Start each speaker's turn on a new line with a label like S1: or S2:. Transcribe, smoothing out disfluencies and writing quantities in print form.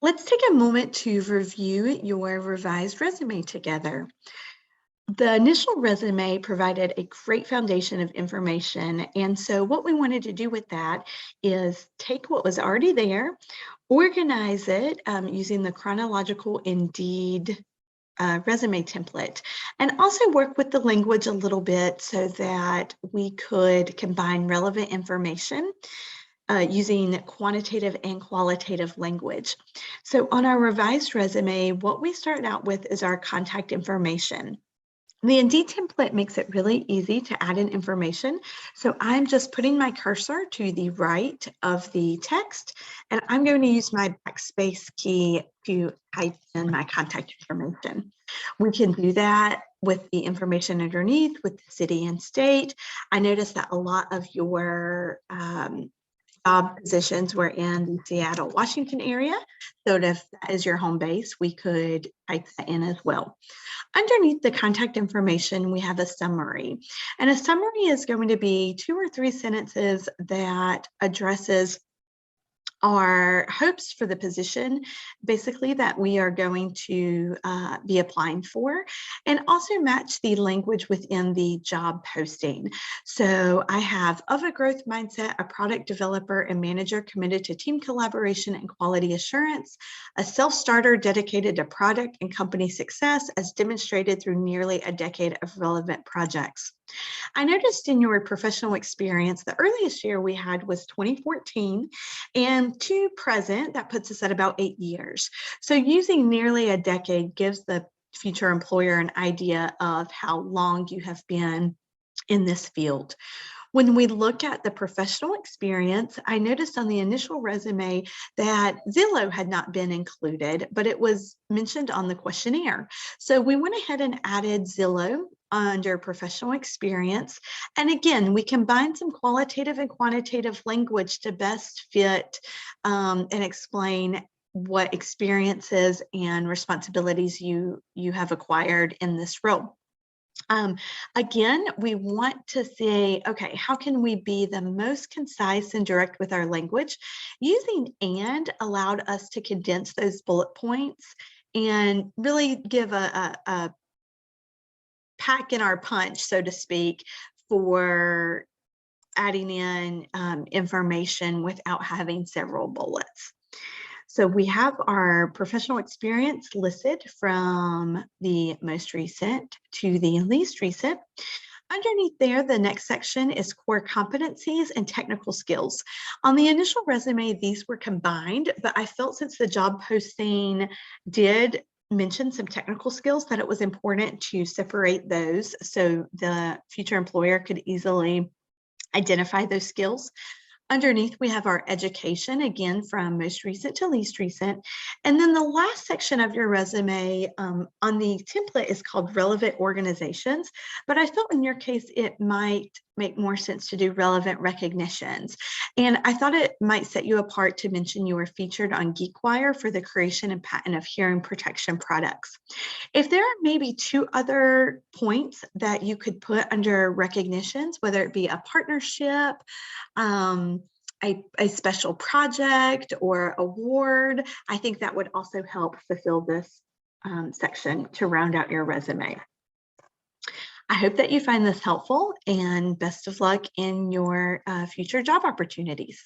S1: Let's take a moment to review your revised resume together. The initial resume provided a great foundation of information. And so, what we wanted to do with that is take what was already there, organize it using the chronological Indeed resume template, and also work with the language a little bit so that we could combine relevant information using quantitative and qualitative language. So on our revised resume, what we start out with is our contact information. The Indeed template makes it really easy to add in information. So I'm just putting my cursor to the right of the text, and I'm going to use my backspace key to type in my contact information. We can do that with the information underneath with the city and state. I noticed that a lot of your job positions were in the Seattle, Washington area. So if that is your home base, we could type that in as well. Underneath the contact information, we have a summary. And a summary is going to be 2 or 3 sentences that addresses our hopes for the position, basically that we are going to be applying for, and also match the language within the job posting. So I have of a growth mindset, a product developer and manager committed to team collaboration and quality assurance, a self-starter dedicated to product and company success as demonstrated through nearly a decade of relevant projects. I noticed in your professional experience, the earliest year we had was 2014, and to present, that puts us at about 8 years. So using nearly a decade gives the future employer an idea of how long you have been in this field. When we look at the professional experience, I noticed on the initial resume that Zillow had not been included, but it was mentioned on the questionnaire. So we went ahead and added Zillow under professional experience. And again, we combined some qualitative and quantitative language to best fit and explain what experiences and responsibilities you have acquired in this role. Again, we want to say, okay, how can we be the most concise and direct with our language? Using and allowed us to condense those bullet points and really give a pack in our punch, so to speak, for adding in information without having several bullets. So we have our professional experience listed from the most recent to the least recent. Underneath there, the next section is core competencies and technical skills. On the initial resume, these were combined, but I felt since the job posting did mention some technical skills that it was important to separate those so the future employer could easily identify those skills. Underneath, we have our education, again, from most recent to least recent. And then the last section of your resume on the template is called relevant organizations. But I felt in your case, it might make more sense to do relevant recognitions. And I thought it might set you apart to mention you were featured on GeekWire for the creation and patent of hearing protection products. If there are maybe 2 other points that you could put under recognitions, whether it be a partnership, a special project or award, I think that would also help fulfill this section to round out your resume. I hope that you find this helpful and best of luck in your future job opportunities.